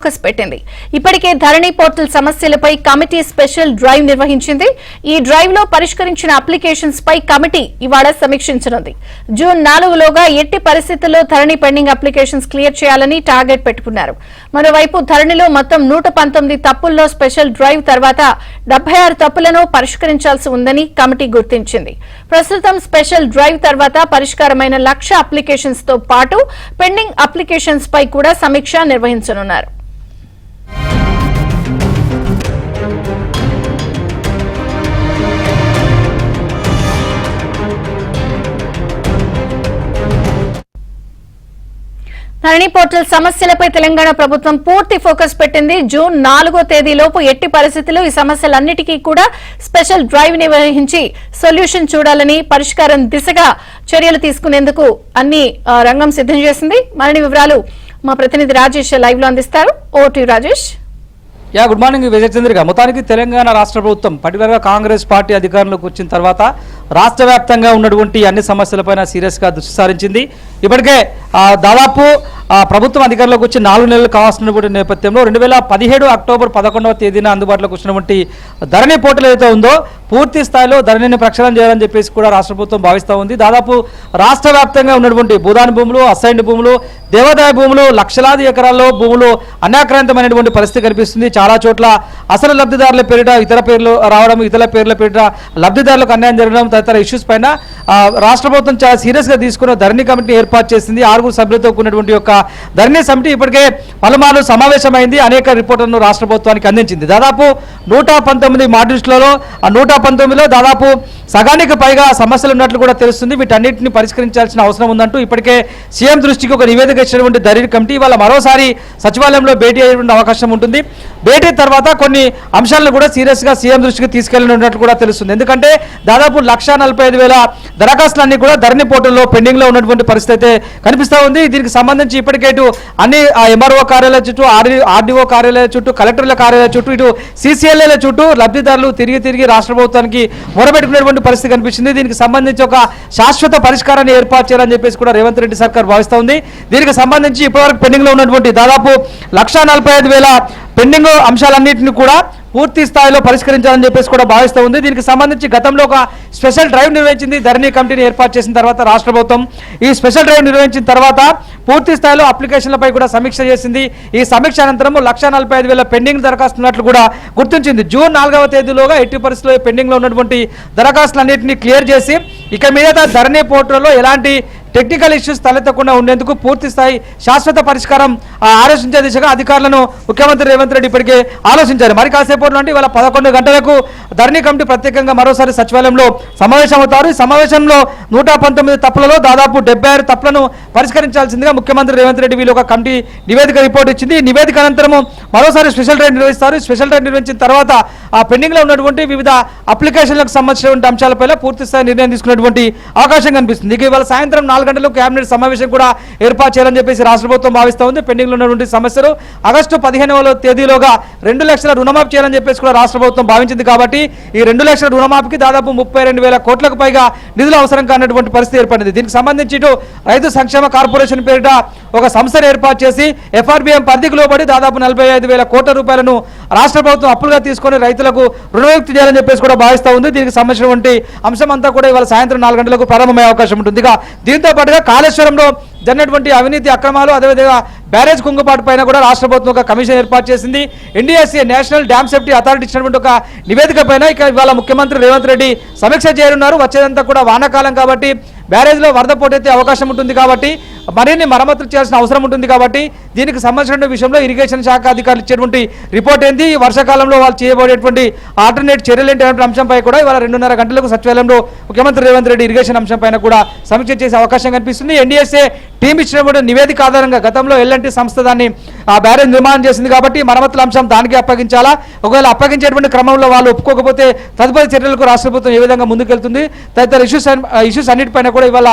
Focus పెట్టింది. ఇప్పటికే ధరణి portal సమస్యలపై కమిటీ స్పెషల్ డ్రైవ్ నిర్వహించింది. ఈ డ్రైవ్ లో పరిష్కరించిన అప్లికేషన్స్ పై కమిటీ ఇవాళ సమీక్షించనుంది. జూన్ 4లోగా ఎట్టి పరిస్థితుల్లో ధరణి పెండింగ్ అప్లికేషన్స్ క్లియర్ చేయాలని టార్గెట్ పెట్టుకున్నారు. మరోవైపు ధరణిలో మొత్తం 119 తప్పుల్లో స్పెషల్ డ్రైవ్ తర్వాత 76 తప్పులను పరిష్కరించాల్సి ఉందని కమిటీ గుర్తించింది. ప్రస్తుతం స్పెషల్ డ్రైవ్ తర్వాత పరిష్కారమైన 1,00,000 అప్లికేషన్స్ తో పాటు పెండింగ్ అప్లికేషన్స్ పై కూడా సమీక్ష నిర్వహించనున్నారు. ధరణి పోర్టల్ సమస్యలపై తెలంగాణ ప్రభుత్వం పూర్తి ఫోకస్ పెట్టింది. జూన్ 4వ తేదీలోపు ఎట్టి పరిస్థితుల్లో ఈ సమస్యలన్నిటికీ కూడా స్పెషల్ డ్రైవ్ నిర్వహించి సొల్యూషన్ చూడాలని, పరిష్కారం దిశగా చర్యలు తీసుకునేందుకు అన్ని రంగం సిద్ధం చేసింది. మరిన్ని వివరాలు మా ప్రతినిధి రాజేష్ లైవ్ లో అందిస్తారు. Over to Rajesh. Good morning Vijayachandrika. మొత్తానికి తెలంగాణ రాష్ట్ర ప్రభుత్వం పర్టికులర్గా కాంగ్రెస్ పార్టీ అధికారంలోకి వచ్చిన తర్వాత రాష్ట్ర వ్యాప్తంగా ఉన్నటువంటి అన్ని సమస్యలపైన సీరియస్గా దృష్టి సారించింది. ఇప్పటికే దాదాపు ప్రభుత్వం అధికారంలోకి వచ్చి 4 నెలలు కావాల్సినటువంటి నేపథ్యంలో 2017 అక్టోబర్ 11వ తేదీన అందుబాటులోకి వచ్చినటువంటి ధరణి పోర్టల్ ఏదైతే ఉందో పూర్తి స్థాయిలో ధరణిని ప్రక్షాళన చేయాలని చెప్పేసి కూడా రాష్ట్ర ప్రభుత్వం భావిస్తూ ఉంది. దాదాపు రాష్ట్ర వ్యాప్తంగా ఉన్నటువంటి భూదాని భూములు, అసైన్డ్ భూములు, దేవాదాయ భూములు, లక్షలాది ఎకరాల్లో భూములు అన్యాక్రాంతమైనటువంటి పరిస్థితి కనిపిస్తుంది. చాలా చోట్ల అసలు లబ్ధిదారుల పేరిట ఇతర పేర్లు రావడం, ఇతర పేర్ల పేరిట లబ్ధిదారులకు అన్యాయం జరగడం తదితర ఇష్యూస్ పైన రాష్ట్ర ప్రభుత్వం చాలా సీరియస్గా తీసుకున్న ధరణి కమిటీ ఏర్పాటు చేసింది. 6 సభ్యులతో కూడినటువంటి యొక్క ధరణి సమితి ఇప్పటికే పలుమార్లు సమావేశమైంది. అనేక రిపోర్టులను రాష్ట్ర ప్రభుత్వానికి అందించింది. దాదాపు 119 మాడ్యూల్స్లలో 119లో దాదాపు సగానికి పైగా సమస్యలు ఉన్నట్లు కూడా తెలుస్తుంది. వీటన్నిటిని పరిష్కరించాల్సిన అవసరం ఉందంటూ ఇప్పటికే సీఎం దృష్టికి ఒక నివేదిక ఇచ్చినటువంటి ధరణి కమిటీ ఇవాళ మరోసారి సచివాలయంలో భేటీ అయ్యేటువంటి అవకాశం ఉంటుంది. భేటీ తర్వాత కొన్ని అంశాలను కూడా సీరియస్గా సీఎం దృష్టికి తీసుకెళ్లినట్లు కూడా తెలుస్తుంది. ఎందుకంటే దాదాపు 1,45,000 దరఖాస్తులన్నీ కూడా ధరణి పోర్టల్లో పెండింగ్లో ఉన్నటువంటి పరిస్థితి అయితే కనిపిస్తూ ఉంది. దీనికి సంబంధించి ఇప్పటికే అన్ని ఎంఆర్ఓ కార్యాలయ చుట్టూ, ఆర్డీఓ కార్యాలయ చుట్టూ, కలెక్టర్ల కార్యాలయ చుట్టూ, ఇటు సీసీఎల్ఏల చుట్టూ లబ్ధిదారులు తిరిగి రాష్ట్ర ప్రభుత్వానికి మొరబెట్టుకునేటువంటి పరిస్థితి కనిపిస్తుంది. దీనికి సంబంధించి ఒక శాశ్వత పరిష్కారాన్ని ఏర్పాటు చేయాలని చెప్పేసి కూడా రేవంత్ రెడ్డి సర్కార్ భావిస్తూ ఉంది. దీనికి సంబంధించి ఇప్పటివరకు పెండింగ్లో ఉన్నటువంటి దాదాపు 1,45,000 పెండింగ్ అంశాలన్నింటినీ కూడా పూర్తి స్థాయిలో పరిష్కరించాలని చెప్పేసి కూడా భావిస్తూ ఉంది. దీనికి సంబంధించి గతంలో ఒక స్పెషల్ డ్రైవ్ నిర్వహించింది. ధరణి కమిటీని ఏర్పాటు చేసిన తర్వాత రాష్ట్ర ప్రభుత్వం ఈ స్పెషల్ డ్రైవ్ నిర్వహించిన తర్వాత పూర్తి స్థాయిలో అప్లికేషన్లపై కూడా సమీక్ష చేసింది. ఈ సమీక్ష అనంతరం 1,45,000 పెండింగ్ దరఖాస్తున్నట్లు కూడా గుర్తించింది. జూన్ 4వ తేదీలోగా ఎట్టి పరిస్థితుల్లో పెండింగ్లో ఉన్నటువంటి దరఖాస్తులన్నింటినీ క్లియర్ చేసి ఇక మీద ధరణి పోర్టల్లో ఎలాంటి టెక్నికల్ ఇష్యూస్ తలెత్తకుండా ఉండేందుకు పూర్తి స్థాయి శాశ్వత పరిష్కారం ఆలోచించే దిశగా అధికారులను ముఖ్యమంత్రి రేవంత్ రెడ్డి ఇప్పటికే ఆలోచించారు. మరి కాసేపు నుండి ఇవాళ 11 గంటలకు ధరణి కమిటీ ప్రత్యేకంగా మరోసారి సచివాలయంలో సమావేశమవుతారు. ఈ సమావేశంలో 119 తప్పులలో దాదాపు 76 తప్పులను పరిష్కరించాల్సిందిగా ముఖ్యమంత్రి రేవంత్ రెడ్డి వీళ్ళు ఒక కమిటీ నివేదిక రిపోర్ట్ ఇచ్చింది. ఈ నివేదిక అనంతరం మరోసారి స్పెషల్ డ్రైవ్ నిర్వహిస్తారు. స్పెషల్ డ్రైవ్ నిర్వహించిన తర్వాత ఆ పెండింగ్లో ఉన్నటువంటి వివిధ అప్లికేషన్లకు సంబంధించినటువంటి అంశాలపై పూర్తి స్థాయి నిర్ణయం తీసుకున్నటువంటి అవకాశం కనిపిస్తుంది. ఇక ఇవాళ సాయంత్రం 4 గంటలకు కేబినెట్ సమావేశం కూడా ఏర్పాటు చేయాలని చెప్పేసి రాష్ట్ర ప్రభుత్వం భావిస్తూ ఉంది. పెండింగ్లో ఉన్నటువంటి సమస్యలు ఆగస్టు 15వ తేదీలోగా 2 లక్షల రుణమాఫీ చేయాలని చెప్పేసి కూడా రాష్ట్ర ప్రభుత్వం భావించింది. కాబట్టి ఈ 2 లక్షల రుణమాఫీకి దాదాపు 32,000 కోట్లకు పైగా నిధులు అవసరం కానటువంటి పరిస్థితి ఏర్పడింది. దీనికి సంబంధించి రైతు సంక్షేమ కార్పొరేషన్ పేరిట ఒక సంస్థను ఏర్పాటు చేసి ఎఫ్ఆర్బిఎం పరిధికి లోబడి దాదాపు 45,000 కోట్ల రూపాయలను రాష్ట్ర ప్రభుత్వం అప్పులుగా తీసుకొని రైతులకు రుణవిముక్తి చేయాలని చెప్పేసి కూడా భావిస్తూ ఉంది. దీనికి సంబంధించినటువంటి అంశం అంతా కూడా ఇవాళ సాయంత్రం 4 గంటలకు ప్రారంభమయ్యే అవకాశం ఉంటుంది. ఇక దీంతో పాటుగా కాళేశ్వరంలో జరిగినటువంటి అవినీతి అక్రమాలు, అదేవిధంగా బ్యారేజ్ కుంగుబాటు పైన కూడా రాష్ట్ర ప్రభుత్వం ఒక కమిషన్ ఏర్పాటు చేసింది. NDSC national dam safety authority ఇచ్చినటువంటి ఒక నివేదిక పైన ఇవాళ ముఖ్యమంత్రి రేవంత్ రెడ్డి సమీక్ష చేయనున్నారు. వచ్చేదంతా కూడా వానాకాలం కాబట్టి బ్యారేజ్లో వరద పోటెత్తే అవకాశం ఉంటుంది. కాబట్టి మరిన్ని మరమ్మతులు చేయాల్సిన అవసరం ఉంటుంది. కాబట్టి దీనికి సంబంధించిన విషయంలో ఇరిగేషన్ శాఖ అధికారులు ఇచ్చేటువంటి రిపోర్ట్ ఏంటి, వర్షాకాలంలో వాళ్ళు చేయబడేటువంటి ఆల్టర్నేట్ చర్యలు ఏంటి అనే అంశంపై కూడా ఇవాళ 2:30 గంటలకు సచివాలయంలో ముఖ్యమంత్రి రేవంత్ రెడ్డి ఇరిగేషన్ అంశంపైన కూడా సమీక్ష చేసే అవకాశం కనిపిస్తుంది. ఎన్డీఎస్ఏ టీం ఇచ్చినటువంటి నివేదిక ఆధారంగా గతంలో ఎల్ఎన్టీ సంస్థ దాన్ని ఆ బ్యారేజ్ నిర్మాణం చేసింది. కాబట్టి మరమ్మతుల అంశం దానికి అప్పగించాలా, ఒకవేళ అప్పగించేటువంటి క్రమంలో వాళ్ళు ఒప్పుకోకపోతే తదుపరి చర్యలకు రాష్ట్ర ప్రభుత్వం ఏ విధంగా ముందుకెళ్తుంది తదితర ఇష్యూస్ అన్నిటిపైన కూడా ఇవాళ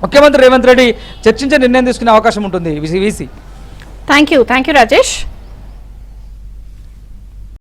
ముఖ్యమంత్రి రేవంత్ రెడ్డి చర్చించే నిర్ణయం తీసుకునే అవకాశం ఉంటుంది. వీసీ. Thank you Rajesh.